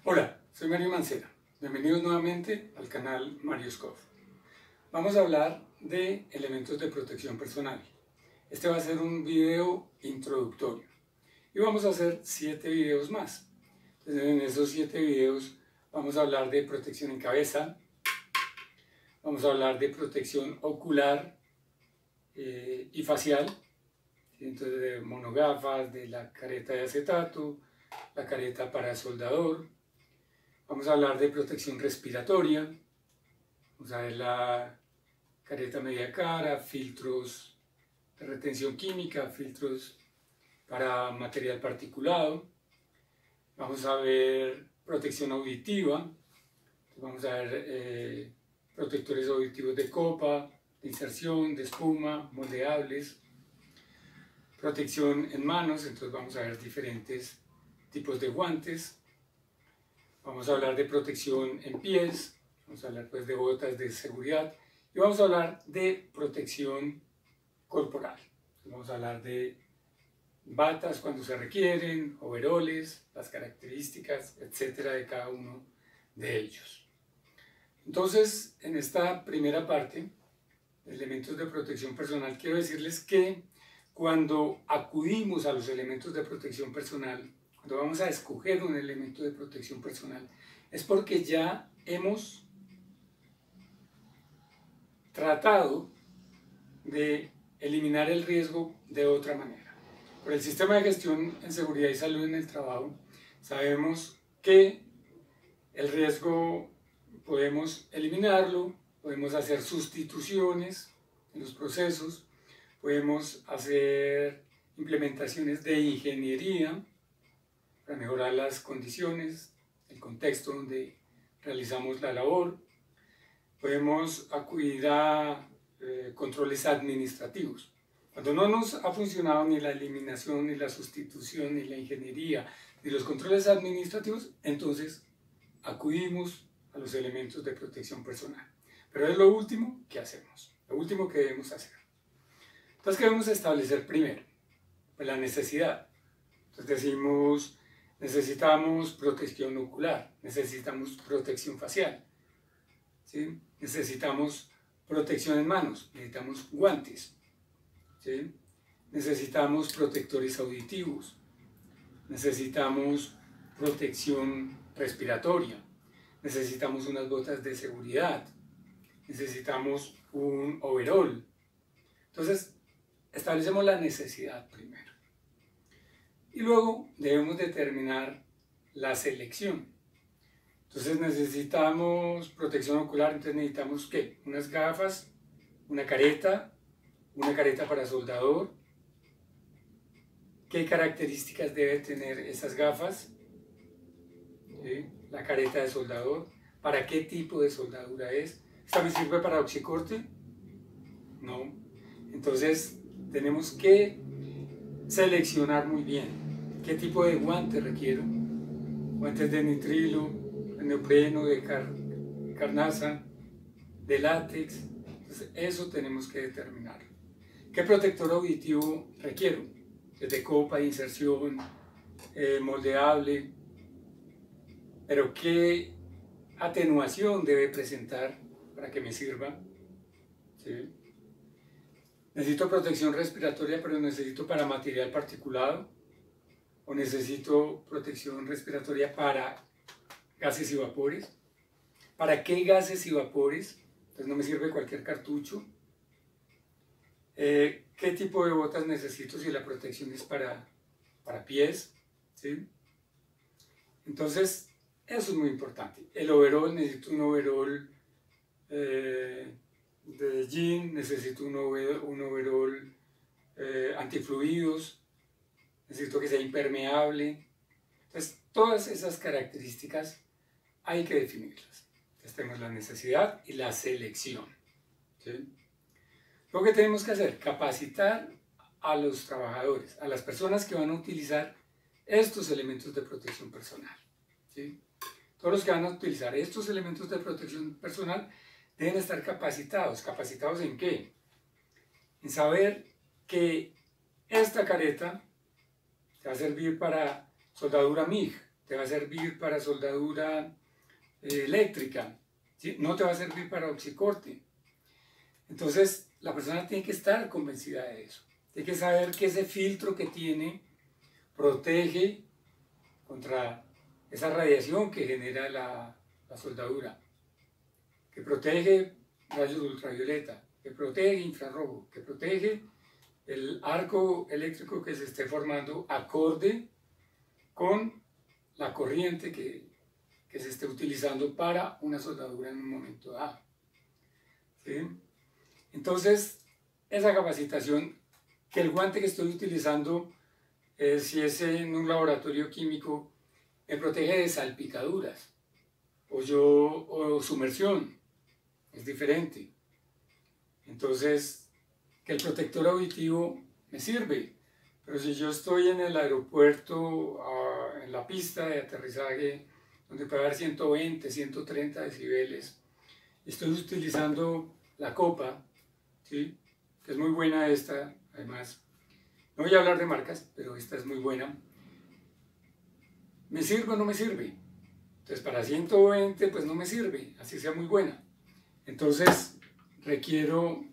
Hola, soy Mario Mancera. Bienvenidos nuevamente al canal Mario Scoff. Vamos a hablar de elementos de protección personal. Este va a ser un video introductorio y vamos a hacer 7 videos más. Entonces, en esos 7 videos vamos a hablar de protección en cabeza, vamos a hablar de protección ocular y facial, entonces de monogafas, de la careta de acetato, la careta para soldador. Vamos a hablar de protección respiratoria, vamos a ver la careta media cara, filtros de retención química, filtros para material particulado. Vamos a ver protección auditiva, vamos a ver protectores auditivos de copa, de inserción, de espuma, moldeables. Protección en manos, entonces vamos a ver diferentes tipos de guantes. Vamos a hablar de protección en pies, vamos a hablar pues de botas de seguridad y vamos a hablar de protección corporal. Vamos a hablar de batas cuando se requieren, overoles, las características, etcétera, de cada uno de ellos. Entonces, en esta primera parte, elementos de protección personal, quiero decirles que cuando acudimos a los elementos de protección personal, cuando vamos a escoger un elemento de protección personal, es porque ya hemos tratado de eliminar el riesgo de otra manera. Por el sistema de gestión en seguridad y salud en el trabajo, sabemos que el riesgo podemos eliminarlo, podemos hacer sustituciones en los procesos, podemos hacer implementaciones de ingeniería para mejorar las condiciones, el contexto donde realizamos la labor. Podemos acudir a controles administrativos. Cuando no nos ha funcionado ni la eliminación, ni la sustitución, ni la ingeniería, ni los controles administrativos, entonces acudimos a los elementos de protección personal. Pero es lo último que hacemos, lo último que debemos hacer. Entonces, ¿qué debemos establecer primero? Pues la necesidad. Entonces decimos, necesitamos protección ocular, necesitamos protección facial, ¿sí? Necesitamos protección en manos, necesitamos guantes, ¿sí? Necesitamos protectores auditivos, necesitamos protección respiratoria, necesitamos unas botas de seguridad, necesitamos un overol. Entonces, establecemos la necesidad primero. Y luego debemos determinar la selección. Entonces necesitamos protección ocular, entonces necesitamos ¿qué? Unas gafas, una careta para soldador. ¿Qué características debe tener esas gafas? ¿Sí? La careta de soldador. ¿Para qué tipo de soldadura es? ¿Esta me sirve para oxicorte? No. Entonces tenemos que seleccionar muy bien qué tipo de guante requiero. Guantes de nitrilo, de neopreno, de carnaza, de látex. Entonces, eso tenemos que determinarlo. ¿Qué protector auditivo requiero? De copa, de inserción, moldeable. Pero ¿qué atenuación debe presentar para que me sirva? ¿Sí? Necesito protección respiratoria, pero necesito para material particulado. O necesito protección respiratoria para gases y vapores. ¿Para qué gases y vapores? Entonces no me sirve cualquier cartucho. ¿Qué tipo de botas necesito si la protección es para pies? ¿Sí? Entonces, eso es muy importante. El overol, necesito un overol de jean, necesito un overol antifluidos, necesito que sea impermeable. Entonces, todas esas características hay que definirlas. Entonces, tenemos la necesidad y la selección, ¿sí? Lo que tenemos que hacer, capacitar a los trabajadores, a las personas que van a utilizar estos elementos de protección personal, ¿sí? Todos los que van a utilizar estos elementos de protección personal deben estar capacitados. ¿Capacitados en qué? En saber que esta careta va a servir para soldadura MIG, te va a servir para soldadura eléctrica, ¿sí? No te va a servir para oxicorte. Entonces, la persona tiene que estar convencida de eso. Tiene que saber que ese filtro que tiene protege contra esa radiación que genera la soldadura, que protege rayos ultravioleta, que protege infrarrojo, que protege el arco eléctrico que se esté formando acorde con la corriente que se esté utilizando para una soldadura en un momento dado. ¿Sí? Entonces, esa capacitación, que el guante que estoy utilizando, si es en un laboratorio químico, me protege de salpicaduras o sumersión, es diferente. Entonces, que el protector auditivo me sirve, pero si yo estoy en el aeropuerto, en la pista de aterrizaje, donde puede haber 120, 130 decibeles, estoy utilizando la copa, ¿sí? Que es muy buena esta, además. No voy a hablar de marcas, pero esta es muy buena. ¿Me sirve o no me sirve? Entonces, para 120, pues no me sirve, así sea muy buena. Entonces, requiero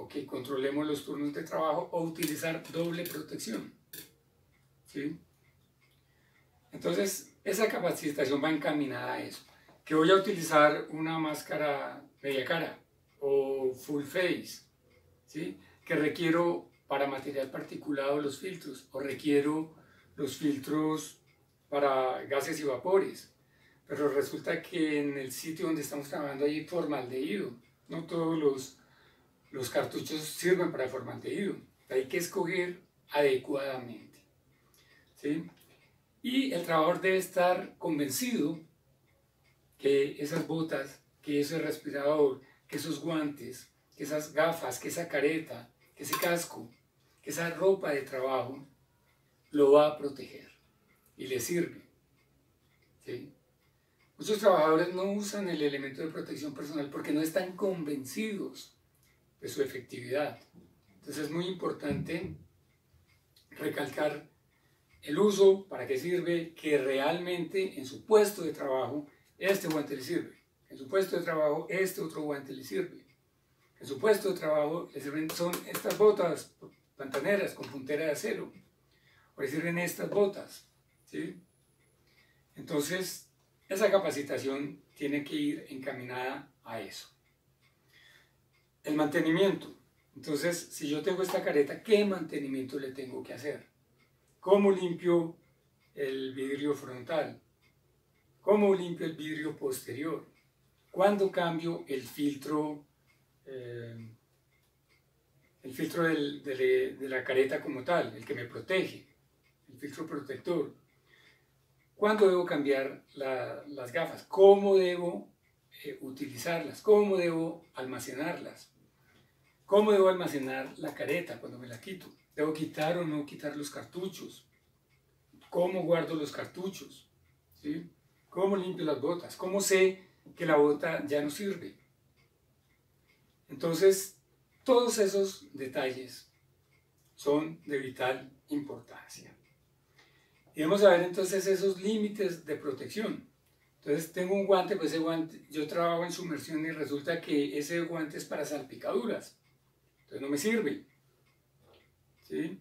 que controlemos los turnos de trabajo o utilizar doble protección, ¿sí? Entonces, esa capacitación va encaminada a eso. Que voy a utilizar una máscara media cara o full face, ¿sí? Que requiero para material particulado los filtros, o requiero los filtros para gases y vapores. Pero resulta que en el sitio donde estamos trabajando hay formaldehído. No todos los cartuchos sirven para formaldehído. Hay que escoger adecuadamente, ¿sí? Y el trabajador debe estar convencido que esas botas, que ese respirador, que esos guantes, que esas gafas, que esa careta, que ese casco, que esa ropa de trabajo lo va a proteger y le sirve, ¿sí? Muchos trabajadores no usan el elemento de protección personal porque no están convencidos de su efectividad. Entonces es muy importante recalcar el uso, para qué sirve, que realmente en su puesto de trabajo este guante le sirve, en su puesto de trabajo este otro guante le sirve, en su puesto de trabajo le sirven son estas botas pantaneras con puntera de acero, o le sirven estas botas, ¿sí? Entonces esa capacitación tiene que ir encaminada a eso. El mantenimiento. Entonces, si yo tengo esta careta, ¿qué mantenimiento le tengo que hacer? ¿Cómo limpio el vidrio frontal? ¿Cómo limpio el vidrio posterior? ¿Cuándo cambio el filtro de la careta como tal, el que me protege, el filtro protector? ¿Cuándo debo cambiar las gafas? ¿Cómo debo utilizarlas? ¿Cómo debo almacenarlas? ¿Cómo debo almacenar la careta cuando me la quito? ¿Debo quitar o no quitar los cartuchos? ¿Cómo guardo los cartuchos? ¿Sí? ¿Cómo limpio las botas? ¿Cómo sé que la bota ya no sirve? Entonces, todos esos detalles son de vital importancia. Y vamos a ver entonces esos límites de protección. Entonces tengo un guante, pues ese guante, yo trabajo en sumersión y resulta que ese guante es para salpicaduras. Entonces no me sirve, ¿sí?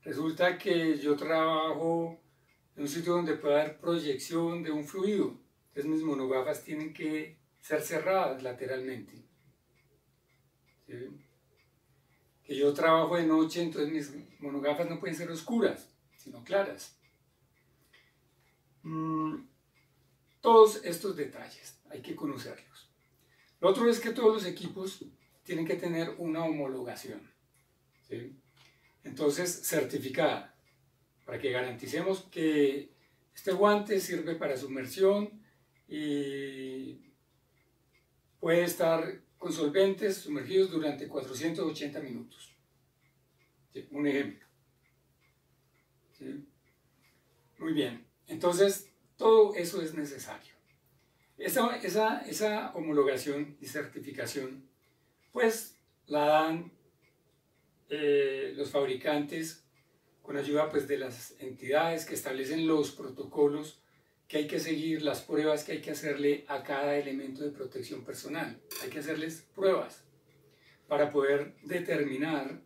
Resulta que yo trabajo en un sitio donde puede haber proyección de un fluido. Entonces mis monogafas tienen que ser cerradas lateralmente, ¿sí? Que yo trabajo de noche, entonces mis monogafas no pueden ser oscuras, sino claras. Todos estos detalles hay que conocerlos. Lo otro es que todos los equipos tienen que tener una homologación, ¿sí? Entonces, certificada, para que garanticemos que este guante sirve para sumersión y puede estar con solventes sumergidos durante 480 minutos. ¿Sí? Un ejemplo, ¿sí? Muy bien, entonces todo eso es necesario. Esa homologación y certificación, pues la dan los fabricantes con ayuda pues de las entidades que establecen los protocolos que hay que seguir, las pruebas que hay que hacerle a cada elemento de protección personal. Hay que hacerles pruebas para poder determinar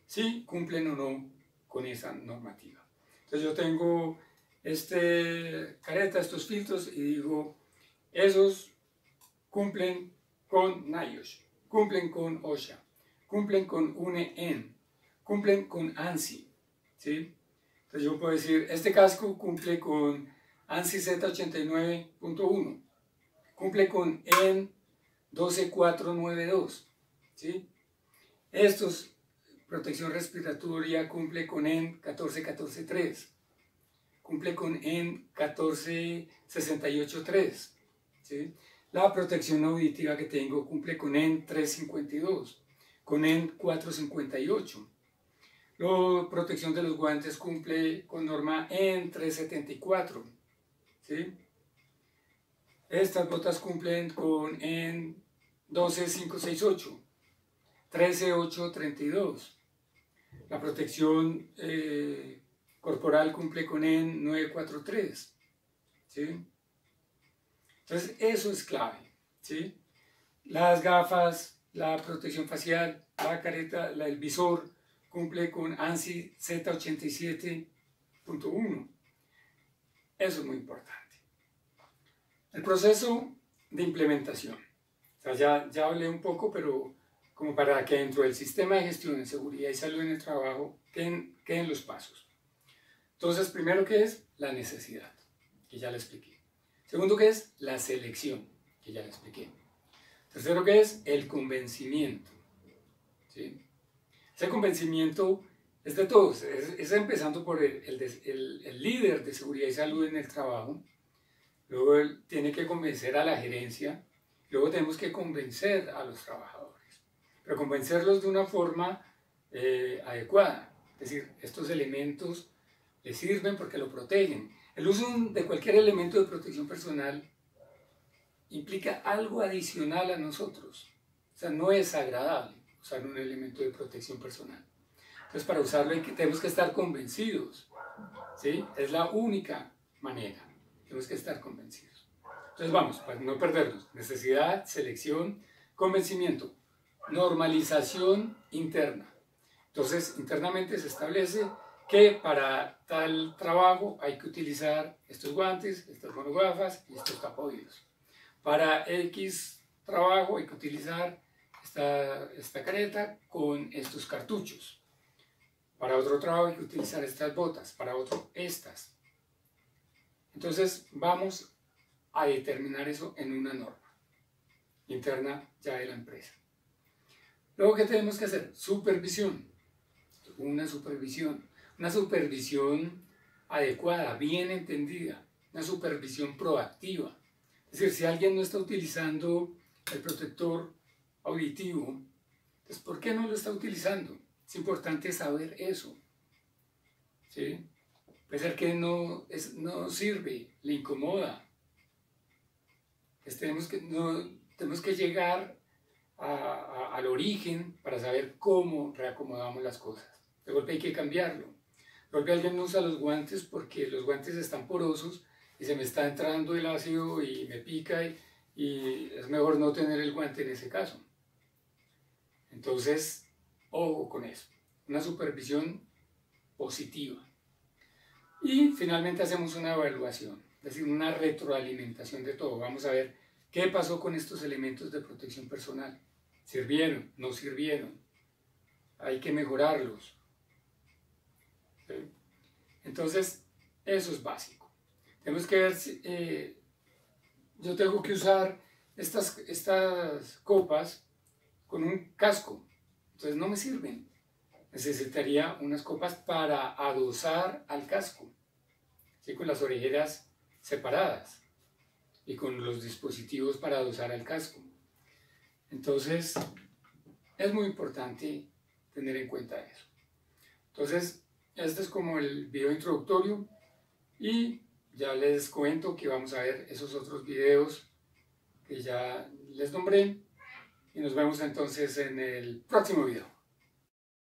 si cumplen o no con esa normativa. Entonces yo tengo estos filtros y digo, esos cumplen con NIOSH, cumplen con OSHA, cumplen con UNE-EN, cumplen con ANSI, ¿sí? Entonces yo puedo decir, este casco cumple con ANSI Z89.1, cumple con EN 12492, ¿sí? Estos, protección respiratoria, cumple con EN 14143, cumple con EN 14683, ¿sí? La protección auditiva que tengo cumple con EN 352, con EN 458. La protección de los guantes cumple con norma EN 374, ¿sí? Estas botas cumplen con EN 12568, 13832. La protección corporal cumple con EN 943, ¿sí? Entonces eso es clave, ¿sí? Las gafas, la protección facial, la careta, el visor cumple con ANSI Z87.1. Eso es muy importante. El proceso de implementación. O sea, ya hablé un poco, pero como para que dentro del sistema de gestión de seguridad y salud en el trabajo queden los pasos. Entonces, primero, ¿qué es? La necesidad, que ya la expliqué. Segundo, ¿qué es? La selección, que ya la expliqué. Tercero, ¿qué es? El convencimiento, ¿sí? Ese convencimiento es de todos, es empezando por el líder de seguridad y salud en el trabajo. Luego él tiene que convencer a la gerencia, luego tenemos que convencer a los trabajadores, pero convencerlos de una forma adecuada. Es decir, estos elementos les sirven porque lo protegen. El uso de cualquier elemento de protección personal implica algo adicional a nosotros. O sea, no es agradable usar un elemento de protección personal. Entonces, para usarlo tenemos que estar convencidos, ¿sí? Es la única manera. Tenemos que estar convencidos. Entonces, vamos, para no perdernos. Necesidad, selección, convencimiento, normalización interna. Entonces, internamente se establece que para tal trabajo hay que utilizar estos guantes, estas monogafas y estos tapaoídos. Para X trabajo hay que utilizar esta careta con estos cartuchos. Para otro trabajo hay que utilizar estas botas, para otro estas. Entonces vamos a determinar eso en una norma interna ya de la empresa. Luego, ¿qué tenemos que hacer? Supervisión. Una supervisión adecuada, bien entendida, una supervisión proactiva. Es decir, si alguien no está utilizando el protector auditivo, pues ¿por qué no lo está utilizando? Es importante saber eso, ¿sí? Puede ser que no sirve, le incomoda. Pues tenemos que llegar al origen para saber cómo reacomodamos las cosas. De golpe hay que cambiarlo. De golpe alguien no usa los guantes porque los guantes están porosos y se me está entrando el ácido y me pica y es mejor no tener el guante en ese caso. Entonces, ojo con eso. Una supervisión positiva. Y finalmente hacemos una evaluación, es decir, una retroalimentación de todo. Vamos a ver qué pasó con estos elementos de protección personal. ¿Sirvieron? ¿No sirvieron? Hay que mejorarlos. ¿Sí? Entonces, eso es básico. Tenemos que ver si yo tengo que usar estas copas con un casco. Entonces no me sirven. Necesitaría unas copas para adosar al casco, ¿sí? Con las orejeras separadas y con los dispositivos para adosar al casco. Entonces, es muy importante tener en cuenta eso. Entonces, este es como el video introductorio y ya les cuento que vamos a ver esos otros videos que ya les nombré y nos vemos entonces en el próximo video.